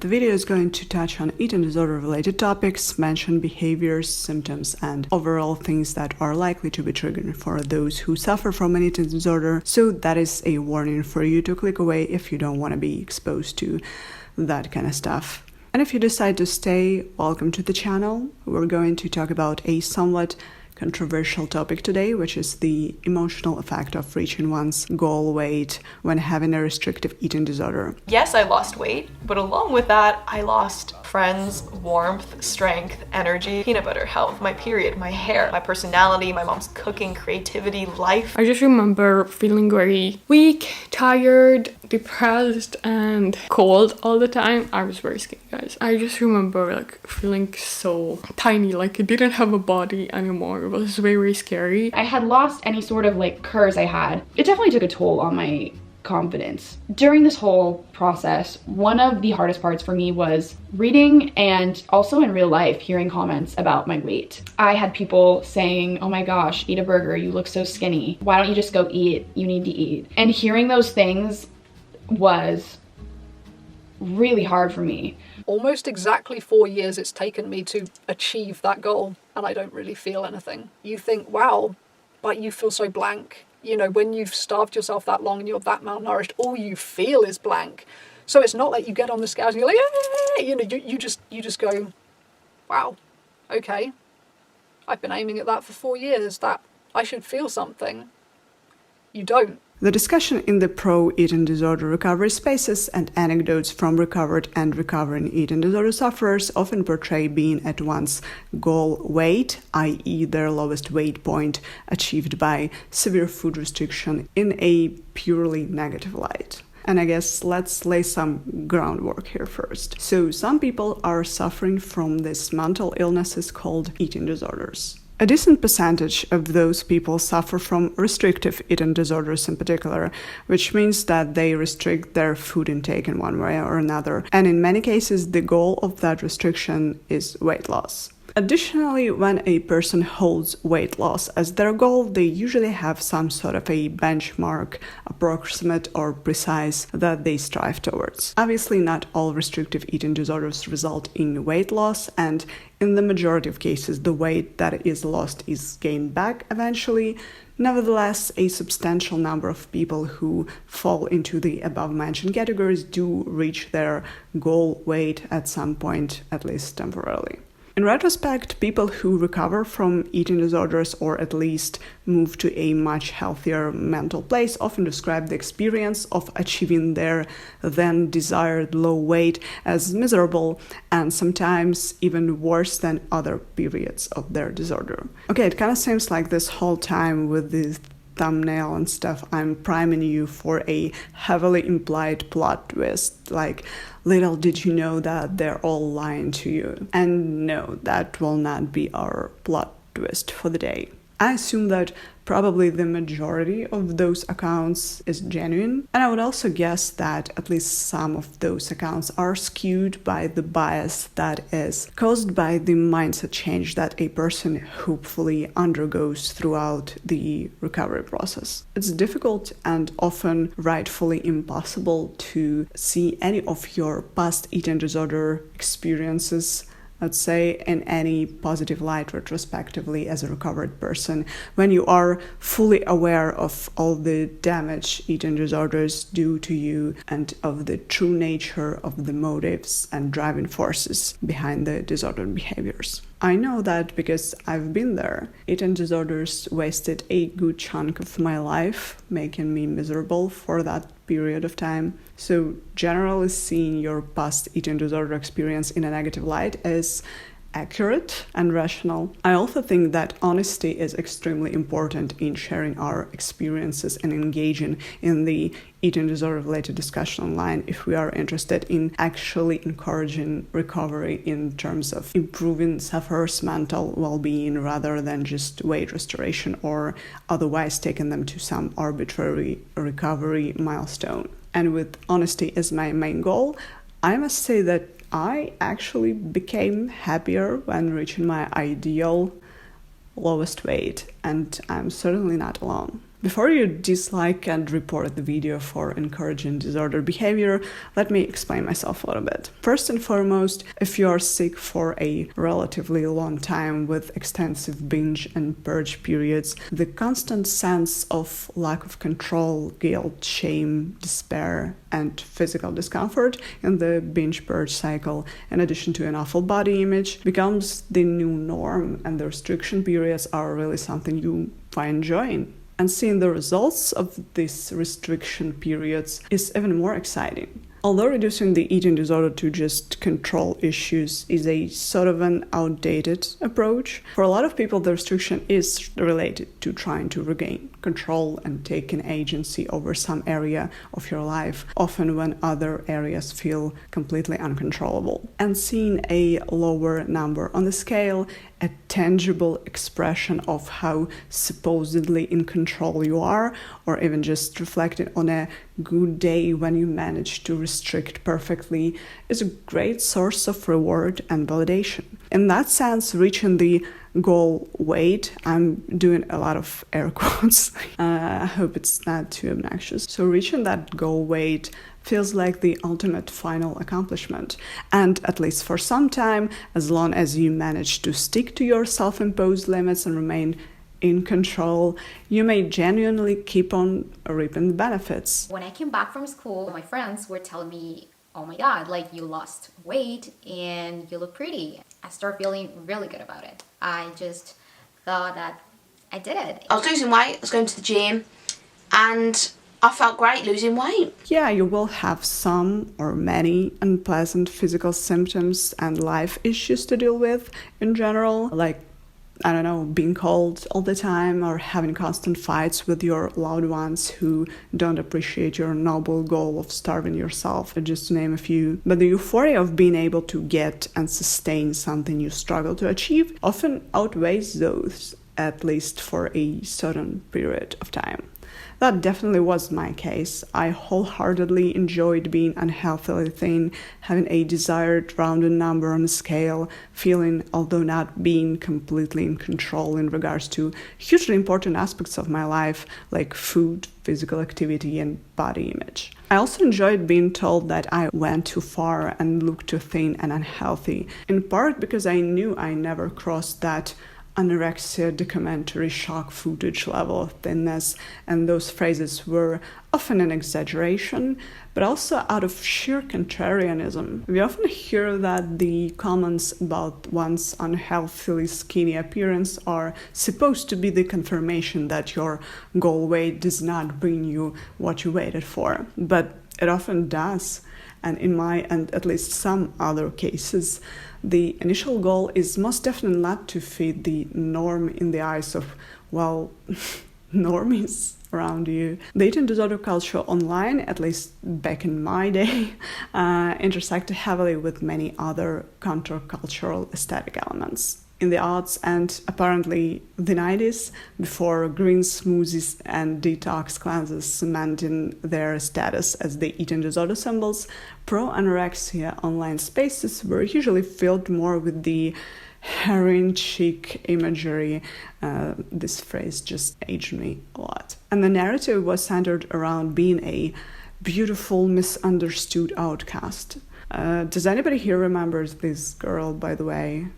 The video is going to touch on eating disorder related topics, mention behaviors, symptoms, and overall things that are likely to be triggering for those who suffer from an eating disorder. So that is a warning for you to click away if you don't want to be exposed to that kind of stuff. And if you decide to stay, welcome to the channel. We're going to talk about a somewhat controversial topic today, which is the emotional effect of reaching one's goal weight when having a restrictive eating disorder. Yes, I lost weight, but along with that, I lost friends, warmth, strength, energy, peanut butter, health, my period, my hair, my personality, my mom's cooking, creativity, life. I just remember feeling very weak, tired, depressed, and cold all the time. I was very skinny, guys. I just remember feeling so tiny, like I didn't have a body anymore. It was very, very scary. I had lost any sort of curves I had. It definitely took a toll on my confidence. During this whole process, one of the hardest parts for me was reading and also in real life hearing comments about my weight. I had people saying, oh my gosh, eat a burger, you look so skinny. Why don't you just go eat? You need to eat. And hearing those things was really hard for me. Almost exactly 4 years it's taken me to achieve that goal, and I don't really feel anything. You think, wow, but you feel so blank. You know, when you've starved yourself that long and you're that malnourished, all you feel is blank. So it's not like you get on the scales and you're like, hey! You know, you just go, wow, okay. I've been aiming at that for 4 years, that I should feel something. You don't. The discussion in the pro-eating disorder recovery spaces and anecdotes from recovered and recovering eating disorder sufferers often portray being at one's goal weight, i.e. their lowest weight point achieved by severe food restriction, in a purely negative light. And I guess let's lay some groundwork here first. So some people are suffering from these mental illnesses called eating disorders. A decent percentage of those people suffer from restrictive eating disorders in particular, which means that they restrict their food intake in one way or another, and in many cases the goal of that restriction is weight loss. Additionally, when a person holds weight loss as their goal, they usually have some sort of a benchmark, approximate or precise, that they strive towards. Obviously, not all restrictive eating disorders result in weight loss, and in the majority of cases, the weight that is lost is gained back eventually. Nevertheless, a substantial number of people who fall into the above-mentioned categories do reach their goal weight at some point, at least temporarily. In retrospect, people who recover from eating disorders or at least move to a much healthier mental place often describe the experience of achieving their then desired low weight as miserable and sometimes even worse than other periods of their disorder. Okay, it kind of seems like this whole time with this thumbnail and stuff, I'm priming you for a heavily implied plot twist, like little did you know that they're all lying to you. And no, that will not be our plot twist for the day. I assume that probably the majority of those accounts is genuine, and I would also guess that at least some of those accounts are skewed by the bias that is caused by the mindset change that a person hopefully undergoes throughout the recovery process. It's difficult and often rightfully impossible to see any of your past eating disorder experiences, let's say, in any positive light retrospectively as a recovered person, when you are fully aware of all the damage eating disorders do to you and of the true nature of the motives and driving forces behind the disordered behaviors. I know that because I've been there. Eating disorders wasted a good chunk of my life, making me miserable for that period of time. So generally seeing your past eating disorder experience in a negative light is accurate and rational. I also think that honesty is extremely important in sharing our experiences and engaging in the eating disorder related discussion online if we are interested in actually encouraging recovery in terms of improving sufferers' mental well-being rather than just weight restoration or otherwise taking them to some arbitrary recovery milestone. And with honesty as my main goal, I must say that I actually became happier when reaching my ideal lowest weight, and I'm certainly not alone. Before you dislike and report the video for encouraging disordered behavior, let me explain myself a little bit. First and foremost, if you are sick for a relatively long time with extensive binge and purge periods, the constant sense of lack of control, guilt, shame, despair, and physical discomfort in the binge purge cycle, in addition to an awful body image, becomes the new norm, and the restriction periods are really something you find joy in. And seeing the results of these restriction periods is even more exciting. Although reducing the eating disorder to just control issues is a sort of an outdated approach, for a lot of people the restriction is related to trying to regain control and take an agency over some area of your life, often when other areas feel completely uncontrollable. And seeing a lower number on the scale, a tangible expression of how supposedly in control you are, or even just reflecting on a good day when you manage to restrict perfectly, is a great source of reward and validation. In that sense, reaching the goal weight, I'm doing a lot of air quotes, I hope it's not too obnoxious. So reaching that goal weight feels like the ultimate final accomplishment. And at least for some time, as long as you manage to stick to your self-imposed limits and remain in control, you may genuinely keep on reaping the benefits. When I came back from school, my friends were telling me, oh my God, like you lost weight and you look pretty. I started feeling really good about it. I just thought that I did it. I was losing weight, I was going to the gym, and I felt great losing weight. Yeah, you will have some or many unpleasant physical symptoms and life issues to deal with in general, like, I don't know, being cold all the time or having constant fights with your loved ones who don't appreciate your noble goal of starving yourself, just to name a few. But the euphoria of being able to get and sustain something you struggle to achieve often outweighs those, at least for a certain period of time. That definitely was my case. I wholeheartedly enjoyed being unhealthily thin, having a desired rounded number on the scale, feeling, although not being completely in control in regards to hugely important aspects of my life, like food, physical activity, and body image. I also enjoyed being told that I went too far and looked too thin and unhealthy, in part because I knew I never crossed that anorexia documentary shock footage level of thinness, and those phrases were often an exaggeration, but also out of sheer contrarianism. We often hear that the comments about one's unhealthily skinny appearance are supposed to be the confirmation that your goal weight does not bring you what you waited for, but it often does. And in my and at least some other cases, the initial goal is most definitely not to fit the norm in the eyes of, well, normies around you. The eating disorder culture online, at least back in my day, intersected heavily with many other countercultural aesthetic elements. In the arts and apparently the 90s, before green smoothies and detox cleanses cementing their status as the eating disorder symbols, pro-anorexia online spaces were usually filled more with the heroin chic imagery. This phrase just aged me a lot. And the narrative was centered around being a beautiful, misunderstood outcast. Does anybody here remember this girl, by the way?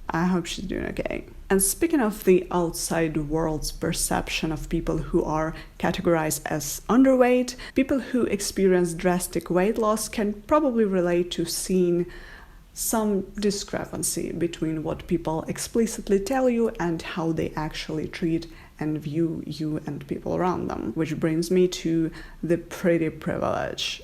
I hope she's doing okay. And speaking of the outside world's perception of people who are categorized as underweight, people who experience drastic weight loss can probably relate to seeing some discrepancy between what people explicitly tell you and how they actually treat and view you and people around them. Which brings me to the pretty privilege.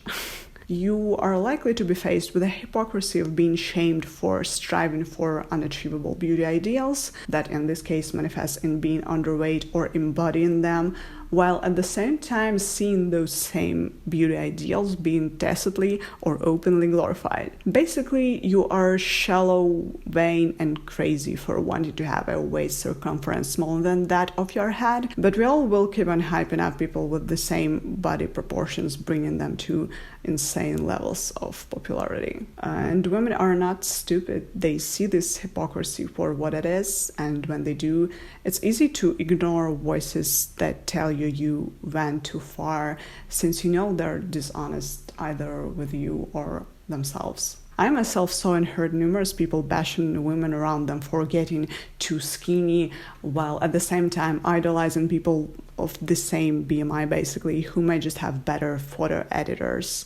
You are likely to be faced with the hypocrisy of being shamed for striving for unachievable beauty ideals, that in this case manifests in being underweight or embodying them, while at the same time seeing those same beauty ideals being tacitly or openly glorified. Basically, you are shallow, vain, and crazy for wanting to have a waist circumference smaller than that of your head, but we all will keep on hyping up people with the same body proportions, bringing them to insane levels of popularity. And women are not stupid. They see this hypocrisy for what it is, and when they do, it's easy to ignore voices that tell you you went too far, since you know they're dishonest either with you or themselves. I myself saw and heard numerous people bashing women around them for getting too skinny, while at the same time idolizing people of the same BMI basically, who may just have better photo editors.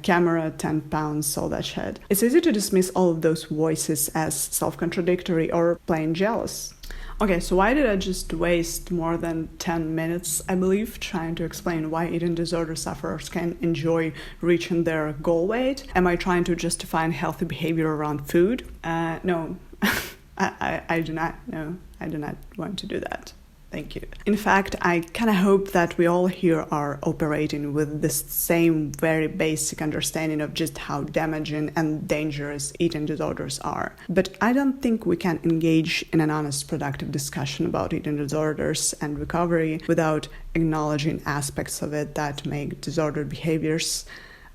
Camera, 10 pounds, all that shit. It's easy to dismiss all of those voices as self-contradictory or plain jealous. Okay, so why did I just waste more than 10 minutes, I believe, trying to explain why eating disorder sufferers can enjoy reaching their goal weight? Am I trying to justify healthy behavior around food? No, I do not. No, I do not want to do that. Thank you. In fact, I kind of hope that we all here are operating with this same very basic understanding of just how damaging and dangerous eating disorders are. But I don't think we can engage in an honest, productive discussion about eating disorders and recovery without acknowledging aspects of it that make disordered behaviors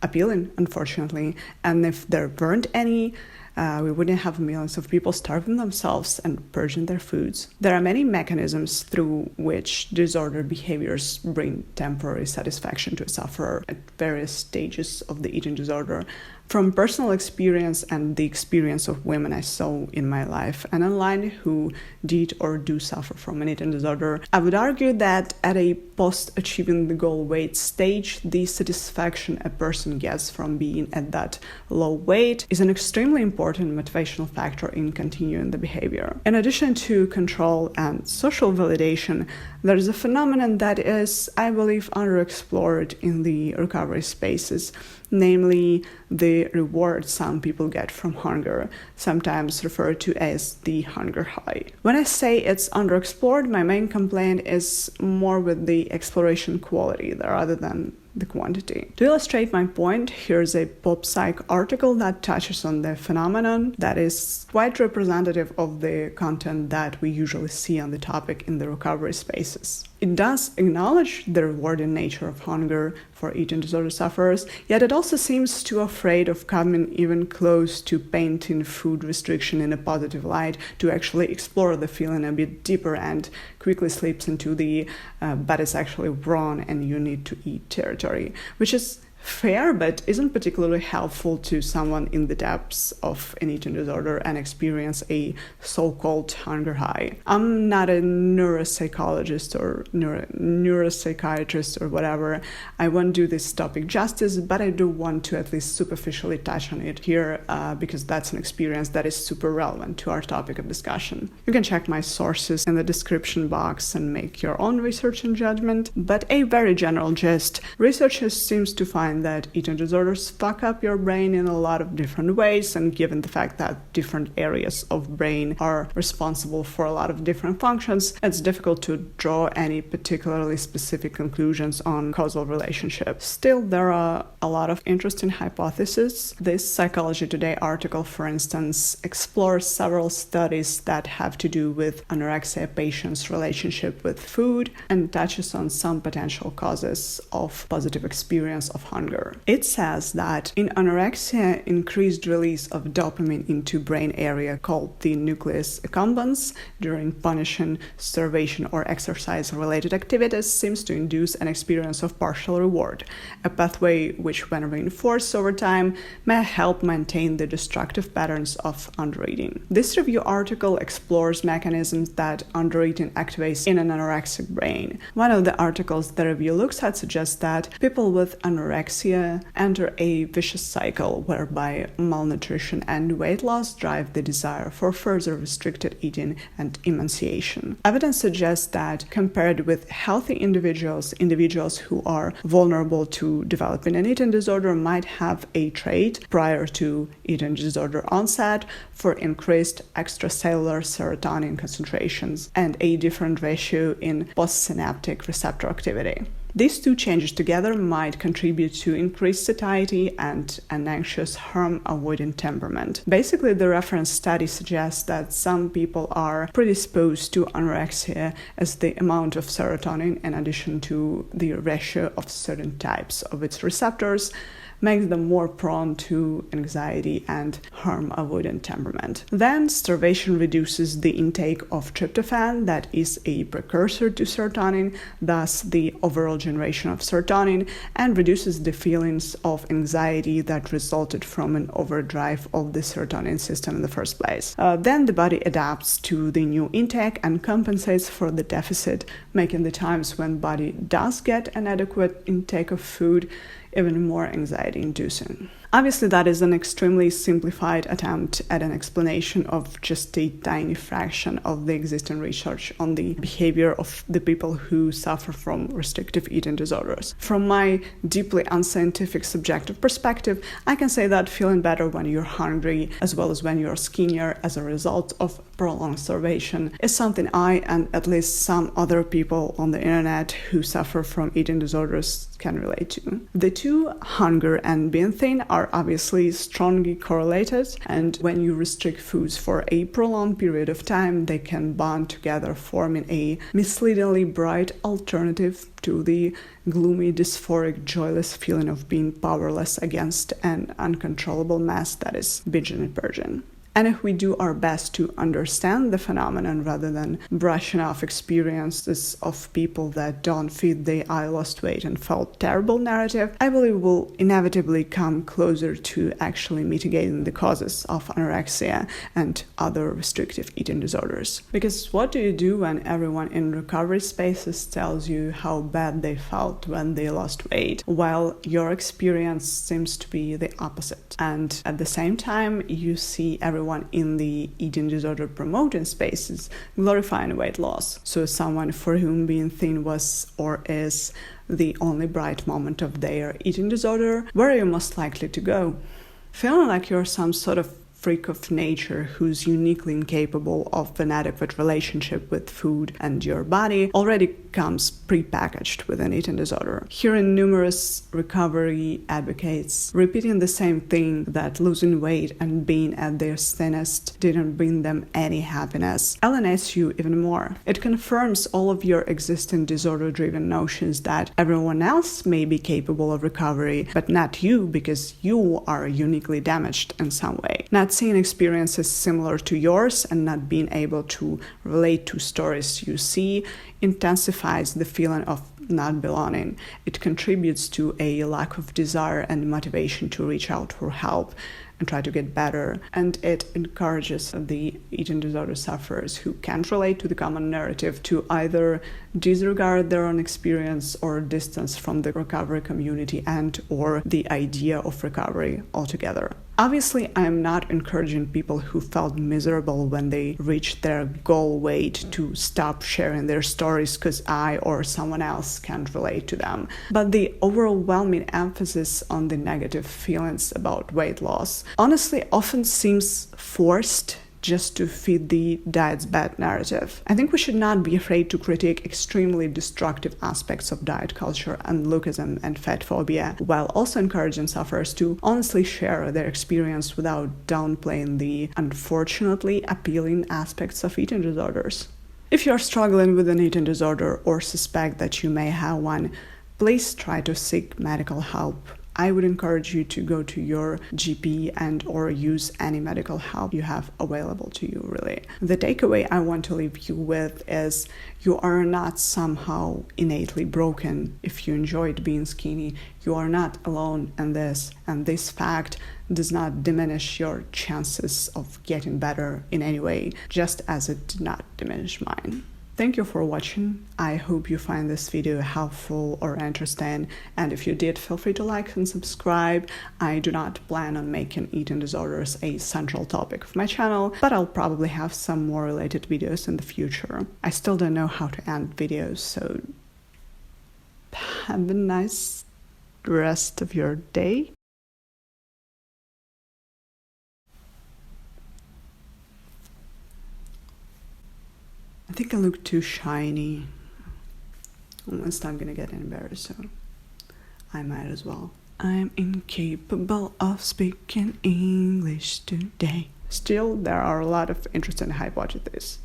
appealing, unfortunately. And if there weren't any, we wouldn't have millions of people starving themselves and purging their foods. There are many mechanisms through which disordered behaviors bring temporary satisfaction to a sufferer at various stages of the eating disorder. From personal experience and the experience of women I saw in my life and online who did or do suffer from an eating disorder, I would argue that at a post-achieving the goal weight stage, the satisfaction a person gets from being at that low weight is an extremely important motivational factor in continuing the behavior. In addition to control and social validation, there is a phenomenon that is, I believe, underexplored in the recovery spaces, namely the reward some people get from hunger, sometimes referred to as the hunger high. When I say it's underexplored, my main complaint is more with the exploration quality rather than the quantity. To illustrate my point, here's a Pop Psych article that touches on the phenomenon that is quite representative of the content that we usually see on the topic in the recovery spaces. It does acknowledge the rewarding nature of hunger for eating disorder sufferers, yet it also seems too afraid of coming even close to painting food restriction in a positive light to actually explore the feeling a bit deeper, and quickly slips into the but it's actually wrong and you need to eat territory, which is fair but isn't particularly helpful to someone in the depths of an eating disorder and experience a so-called hunger high. I'm not a neuropsychologist or neuropsychiatrist or whatever. I won't do this topic justice, but I do want to at least superficially touch on it here because that's an experience that is super relevant to our topic of discussion. You can check my sources in the description box and make your own research and judgment, but a very general gist. Researchers seems to find that eating disorders fuck up your brain in a lot of different ways, and given the fact that different areas of brain are responsible for a lot of different functions, it's difficult to draw any particularly specific conclusions on causal relationships. Still, there are a lot of interesting hypotheses. This Psychology Today article, for instance, explores several studies that have to do with anorexia patients' relationship with food and touches on some potential causes of positive experience of hunger. It says that in anorexia, increased release of dopamine into brain area called the nucleus accumbens during punishing, starvation, or exercise-related activities seems to induce an experience of partial reward, a pathway which, when reinforced over time, may help maintain the destructive patterns of undereating. This review article explores mechanisms that undereating activates in an anorexic brain. One of the articles the review looks at suggests that people with anorexia enter a vicious cycle whereby malnutrition and weight loss drive the desire for further restricted eating and emaciation. Evidence suggests that compared with healthy individuals who are vulnerable to developing an eating disorder might have a trait prior to eating disorder onset for increased extracellular serotonin concentrations and a different ratio in postsynaptic receptor activity. These two changes together might contribute to increased satiety and an anxious, harm-avoiding temperament. Basically, the reference study suggests that some people are predisposed to anorexia as the amount of serotonin, in addition to the ratio of certain types of its receptors, makes them more prone to anxiety and harm-avoidant temperament. Then starvation reduces the intake of tryptophan, that is a precursor to serotonin, thus the overall generation of serotonin, and reduces the feelings of anxiety that resulted from an overdrive of the serotonin system in the first place. Then the body adapts to the new intake and compensates for the deficit, making the times when body does get an adequate intake of food even more anxiety-inducing. Obviously, that is an extremely simplified attempt at an explanation of just a tiny fraction of the existing research on the behavior of the people who suffer from restrictive eating disorders. From my deeply unscientific subjective perspective, I can say that feeling better when you're hungry, as well as when you're skinnier as a result of prolonged starvation, is something I and at least some other people on the internet who suffer from eating disorders can relate to. The two, hunger and being thin, are obviously strongly correlated, and when you restrict foods for a prolonged period of time, they can bond together, forming a misleadingly bright alternative to the gloomy, dysphoric, joyless feeling of being powerless against an uncontrollable mass that is binging and purging. And if we do our best to understand the phenomenon rather than brushing off experiences of people that don't fit the "I lost weight and felt terrible" narrative, I believe we'll inevitably come closer to actually mitigating the causes of anorexia and other restrictive eating disorders. Because what do you do when everyone in recovery spaces tells you how bad they felt when they lost weight, while your experience seems to be the opposite? And at the same time, you see everyone in the eating disorder promoting spaces glorifying weight loss. So someone for whom being thin was or is the only bright moment of their eating disorder, where are you most likely to go? Feeling like you're some sort of freak of nature who's uniquely incapable of an adequate relationship with food and your body already comes pre-packaged with an eating disorder. Hearing numerous recovery advocates repeating the same thing, that losing weight and being at their thinnest didn't bring them any happiness, alienates you even more. It confirms all of your existing disorder-driven notions that everyone else may be capable of recovery, but not you, because you are uniquely damaged in some way. Not seeing experiences similar to yours and not being able to relate to stories you see intensifies the feeling of not belonging. It contributes to a lack of desire and motivation to reach out for help and try to get better, and it encourages the eating disorder sufferers who can't relate to the common narrative to either disregard their own experience or distance from the recovery community and or the idea of recovery altogether. Obviously, I am not encouraging people who felt miserable when they reached their goal weight to stop sharing their stories because I or someone else can't relate to them. But the overwhelming emphasis on the negative feelings about weight loss honestly often seems forced just to feed the diet's bad narrative. I think we should not be afraid to critique extremely destructive aspects of diet culture and lookism and fat phobia, while also encouraging sufferers to honestly share their experience without downplaying the unfortunately appealing aspects of eating disorders. If you're struggling with an eating disorder or suspect that you may have one, please try to seek medical help. I would encourage you to go to your GP and or use any medical help you have available to you, really. The takeaway I want to leave you with is you are not somehow innately broken if you enjoyed being skinny. You are not alone in this, and this fact does not diminish your chances of getting better in any way, just as it did not diminish mine. Thank you for watching. I hope you find this video helpful or interesting, and if you did, feel free to like and subscribe. I do not plan on making eating disorders a central topic of my channel, but I'll probably have some more related videos in the future. I still don't know how to end videos, so have a nice rest of your day. I think I look too shiny. Well, it's not gonna get any better, so I might as well. I'm incapable of speaking English today. Still, there are a lot of interesting hypotheses.